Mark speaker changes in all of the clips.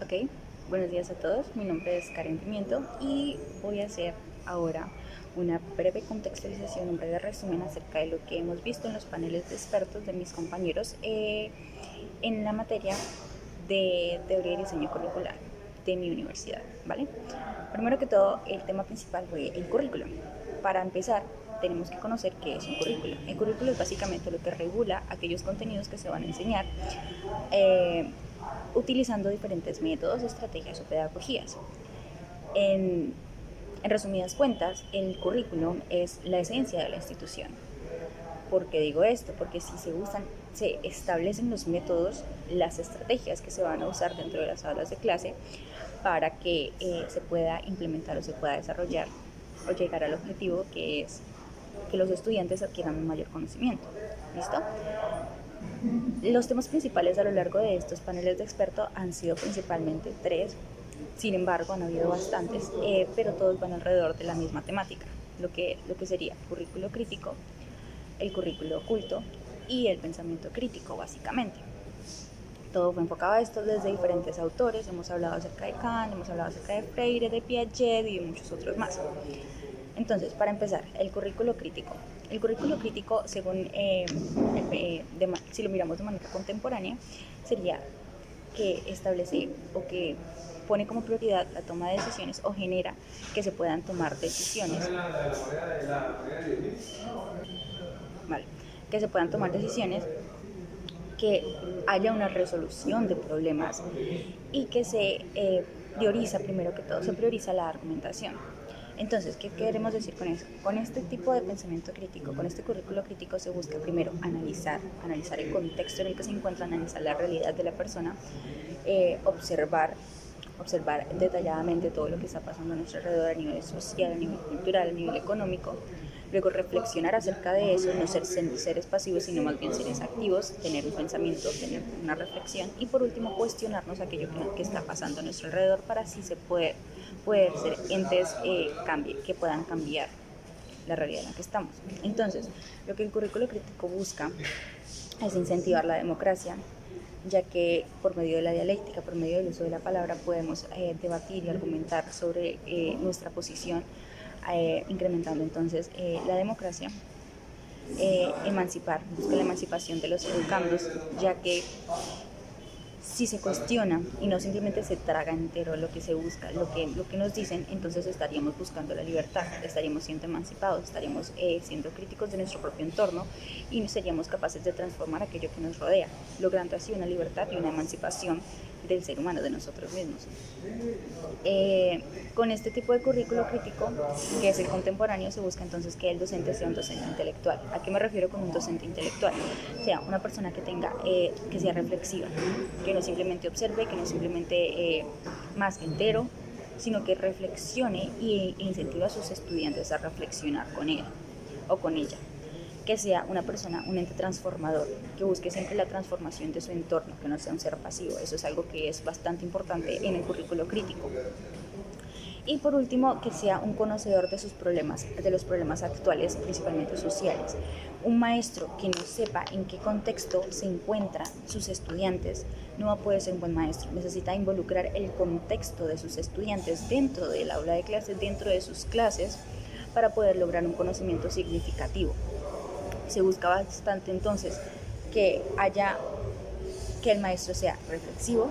Speaker 1: Ok, buenos días a todos. Mi nombre es Karen Pimiento y voy a hacer ahora una breve contextualización, un breve resumen acerca de lo que hemos visto en los paneles de expertos de mis compañeros en la materia de teoría y diseño curricular de mi universidad, ¿vale? Primero que todo, el tema principal fue el currículum. Para empezar, tenemos que conocer qué es un currículo. El currículo es básicamente lo que regula aquellos contenidos que se van a enseñar eh, utilizando diferentes métodos, estrategias o pedagogías. En, en resumidas cuentas, el currículum es la esencia de la institución. ¿Por qué digo esto? Porque si se establecen los métodos, las estrategias que se van a usar dentro de las aulas de clase para que se pueda implementar o se pueda desarrollar o llegar al objetivo que es que los estudiantes adquieran un mayor conocimiento. ¿Listo? Los temas principales a lo largo de estos paneles de expertos han sido principalmente tres. Sin embargo, han habido bastantes, pero todos van alrededor de la misma temática, lo que sería currículo crítico, el currículo oculto y el pensamiento crítico, básicamente. Todo fue enfocado a esto desde diferentes autores. Hemos hablado acerca de Kant, hemos hablado acerca de Freire, de Piaget y de muchos otros más. Entonces, para empezar, el currículo crítico. El currículo crítico, según si lo miramos de manera contemporánea, sería que establece o que pone como prioridad la toma de decisiones o genera que se puedan tomar decisiones, ¿vale? Que se puedan tomar decisiones, que haya una resolución de problemas y que se prioriza, primero que todo, se prioriza la argumentación. Entonces, ¿qué queremos decir con eso? Con este tipo de pensamiento crítico, con este currículo crítico se busca primero analizar el contexto en el que se encuentra, analizar la realidad de la persona, observar detalladamente todo lo que está pasando a nuestro alrededor a nivel social, a nivel cultural, a nivel económico. Luego reflexionar acerca de eso, no ser seres pasivos, sino más bien seres activos, tener un pensamiento, tener una reflexión y por último cuestionarnos aquello que está pasando a nuestro alrededor para así poder ser entes que puedan cambiar la realidad en la que estamos. Entonces, lo que el currículo crítico busca es incentivar la democracia, ya que por medio de la dialéctica, por medio del uso de la palabra, podemos debatir y argumentar sobre nuestra posición, incrementando entonces la democracia, busca la emancipación de los educandos, ya que si se cuestiona y no simplemente se traga entero lo que se busca, lo que nos dicen, entonces estaríamos buscando la libertad, estaríamos siendo emancipados, estaríamos siendo críticos de nuestro propio entorno y seríamos capaces de transformar aquello que nos rodea, logrando así una libertad y una emancipación del ser humano, de nosotros mismos. Con este tipo de currículo crítico, que es el contemporáneo, se busca entonces que el docente sea un docente intelectual. ¿A qué me refiero con un docente intelectual? Sea una persona que sea reflexiva, que no simplemente observe, que no simplemente más entero, sino que reflexione e incentive a sus estudiantes a reflexionar con él o con ella. Que sea una persona, un ente transformador, que busque siempre la transformación de su entorno, que no sea un ser pasivo. Eso es algo que es bastante importante en el currículo crítico. Y por último, que sea un conocedor de sus problemas, de los problemas actuales, principalmente sociales. Un maestro que no sepa en qué contexto se encuentran sus estudiantes no va a poder ser un buen maestro. Necesita involucrar el contexto de sus estudiantes dentro del aula de clases, dentro de sus clases, para poder lograr un conocimiento significativo. Se busca bastante entonces que el maestro sea reflexivo,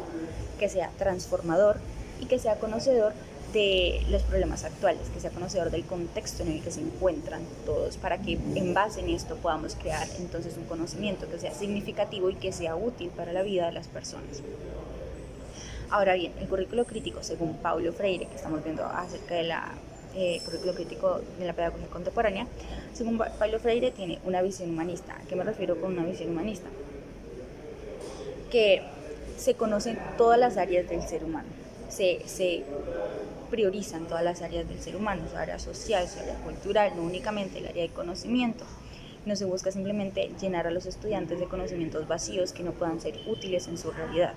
Speaker 1: que sea transformador y que sea conocedor de los problemas actuales, que sea conocedor del contexto en el que se encuentran todos, para que en base en esto podamos crear entonces un conocimiento que sea significativo y que sea útil para la vida de las personas. Ahora bien, el currículo crítico, según Paulo Freire, que estamos viendo acerca de la currículo crítico de la pedagogía contemporánea, según Paulo Freire tiene una visión humanista. ¿A qué me refiero con una visión humanista? Que se conocen todas las áreas del ser humano, se priorizan todas las áreas del ser humano, su área social, su área cultural, no únicamente el área de conocimiento. No se busca simplemente llenar a los estudiantes de conocimientos vacíos que no puedan ser útiles en su realidad.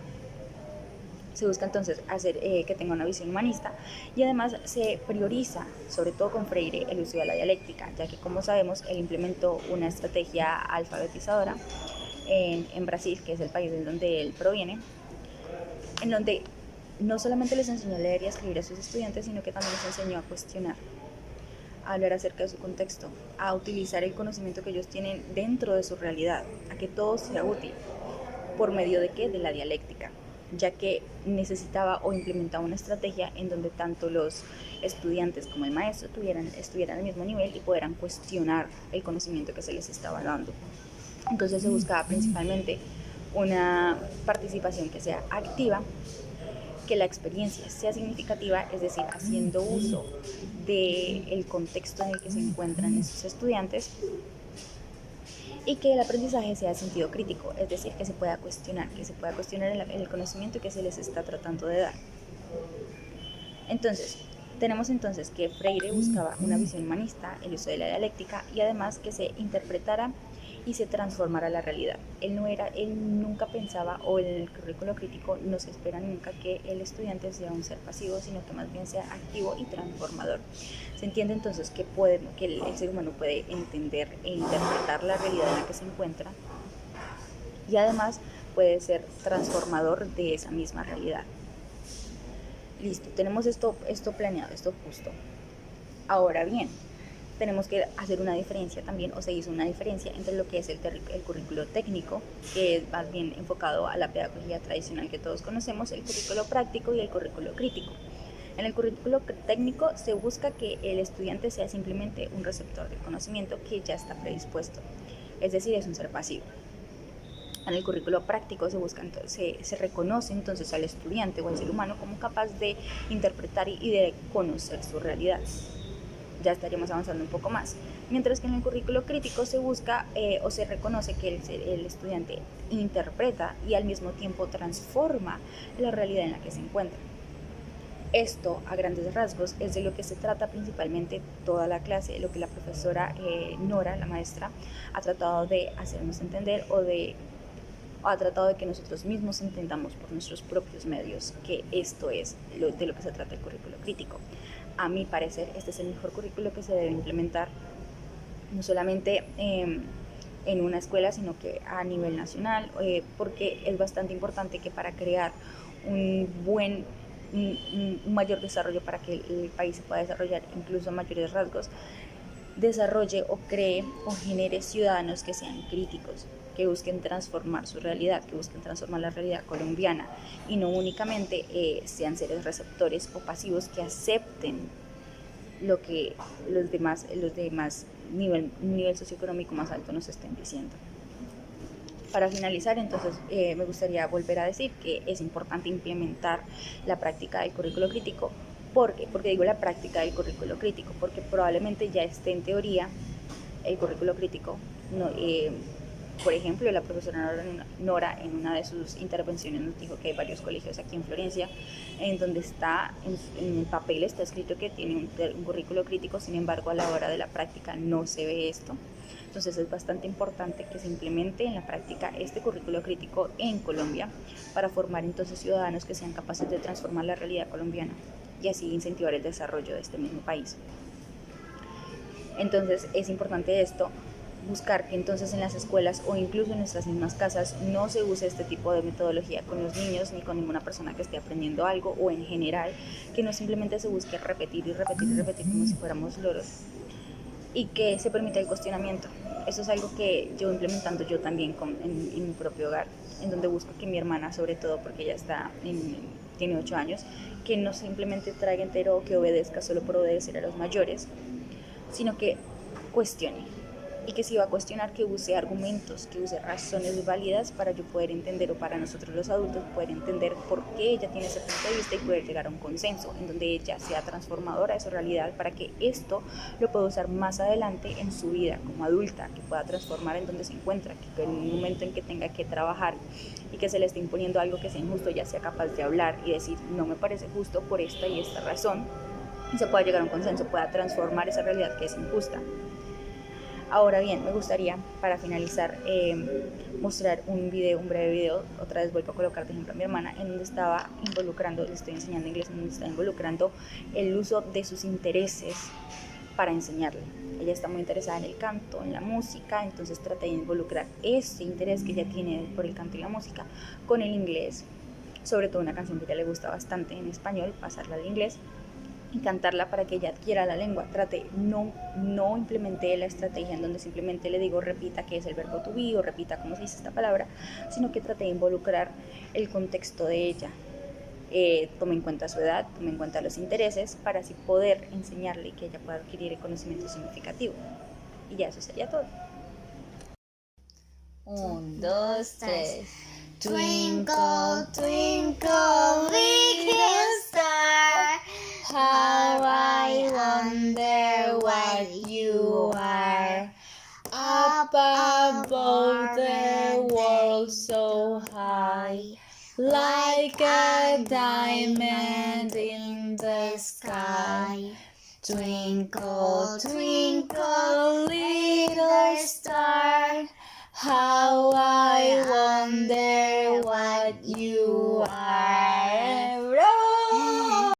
Speaker 1: Se busca entonces hacer que tenga una visión humanista y además se prioriza, sobre todo con Freire, el uso de la dialéctica, ya que como sabemos él implementó una estrategia alfabetizadora en Brasil, que es el país de donde él proviene, en donde no solamente les enseñó a leer y a escribir a sus estudiantes, sino que también les enseñó a cuestionar, a hablar acerca de su contexto, a utilizar el conocimiento que ellos tienen dentro de su realidad, a que todo sea útil. ¿Por medio de qué? De la dialéctica, ya que necesitaba o implementaba una estrategia en donde tanto los estudiantes como el maestro estuvieran al mismo nivel y pudieran cuestionar el conocimiento que se les estaba dando. Entonces se buscaba principalmente una participación que sea activa, que la experiencia sea significativa, es decir, haciendo uso del contexto en el que se encuentran esos estudiantes, y que el aprendizaje sea de sentido crítico, es decir, que se pueda cuestionar el conocimiento que se les está tratando de dar. Entonces, tenemos entonces que Freire buscaba una visión humanista, el uso de la dialéctica y además que se interpretara y se transformara la realidad. Él nunca pensaba, o en el currículo crítico no se espera nunca que el estudiante sea un ser pasivo, sino que más bien sea activo y transformador. Se entiende entonces que el ser humano puede entender e interpretar la realidad en la que se encuentra y además puede ser transformador de esa misma realidad. Listo, tenemos esto planeado, esto justo. Ahora bien, tenemos que hacer una diferencia también, o se hizo una diferencia entre lo que es el currículo técnico, que es más bien enfocado a la pedagogía tradicional que todos conocemos, el currículo práctico y el currículo crítico. En el currículo técnico se busca que el estudiante sea simplemente un receptor del conocimiento que ya está predispuesto, es decir, es un ser pasivo. En el currículo práctico se reconoce entonces al estudiante o al ser humano como capaz de interpretar y de conocer su realidad. Ya estaríamos avanzando un poco más. Mientras que en el currículo crítico se busca o se reconoce que el estudiante interpreta y al mismo tiempo transforma la realidad en la que se encuentra. Esto, a grandes rasgos, es de lo que se trata principalmente toda la clase, lo que la profesora Nora, la maestra, ha tratado de hacernos entender o ha tratado de que nosotros mismos entendamos por nuestros propios medios que esto es de lo que se trata el currículo crítico. A mi parecer, este es el mejor currículo que se debe implementar, no solamente en una escuela, sino que a nivel nacional, porque es bastante importante que para crear un mayor desarrollo, para que el país se pueda desarrollar incluso a mayores rasgos, desarrolle o cree o genere ciudadanos que sean críticos, que busquen transformar su realidad, que busquen transformar la realidad colombiana y no únicamente sean seres receptores o pasivos que acepten lo que los demás nivel socioeconómico más alto nos estén diciendo. Para finalizar, entonces, me gustaría volver a decir que es importante implementar la práctica del currículo crítico. ¿Por qué? Porque digo la práctica del currículo crítico, porque probablemente ya esté en teoría el currículo crítico. Por ejemplo, la profesora Nora en una de sus intervenciones nos dijo que hay varios colegios aquí en Florencia en donde en el papel está escrito que tiene un currículo crítico, sin embargo a la hora de la práctica no se ve esto. Entonces es bastante importante que se implemente en la práctica este currículo crítico en Colombia para formar entonces ciudadanos que sean capaces de transformar la realidad colombiana y así incentivar el desarrollo de este mismo país. Entonces es importante esto, buscar que entonces en las escuelas o incluso en nuestras mismas casas no se use este tipo de metodología con los niños ni con ninguna persona que esté aprendiendo algo, o en general que no simplemente se busque repetir y repetir y repetir como si fuéramos loros, y que se permita el cuestionamiento. Eso es algo que llevo implementando yo también en mi propio hogar, en donde busco que mi hermana, sobre todo porque ella tiene 8 años, que no simplemente traiga entero o que obedezca solo por obedecer a los mayores, sino que cuestione, y que si va a cuestionar, que use argumentos, que use razones válidas para yo poder entender, o para nosotros los adultos poder entender por qué ella tiene ese punto de vista y poder llegar a un consenso en donde ella sea transformadora de su realidad, para que esto lo pueda usar más adelante en su vida como adulta, que pueda transformar en donde se encuentra, que en un momento en que tenga que trabajar y que se le esté imponiendo algo que sea injusto, ya sea capaz de hablar y decir no me parece justo por esta y esta razón, y se pueda llegar a un consenso, pueda transformar esa realidad que es injusta. Ahora bien, me gustaría, para finalizar, mostrar un breve video. Otra vez vuelvo a colocar de ejemplo a mi hermana, en donde estaba involucrando, le estoy enseñando inglés, en donde está involucrando el uso de sus intereses para enseñarle. Ella está muy interesada en el canto, en la música, entonces trata de involucrar ese interés que ella tiene por el canto y la música con el inglés, sobre todo una canción que a ella le gusta bastante en español, pasarla al inglés y cantarla para que ella adquiera la lengua. No implementé la estrategia en donde simplemente le digo repita qué es el verbo to be o repita cómo se dice esta palabra, sino que traté de involucrar el contexto de ella. Tome en cuenta su edad, tome en cuenta los intereses para así poder enseñarle y que ella pueda adquirir el conocimiento significativo. Y ya eso sería todo.
Speaker 2: 1, 2, 3. Twinkle, twinkle, little star, how I wonder what you are. Up above the world so high, like a diamond in the sky. Twinkle, twinkle, little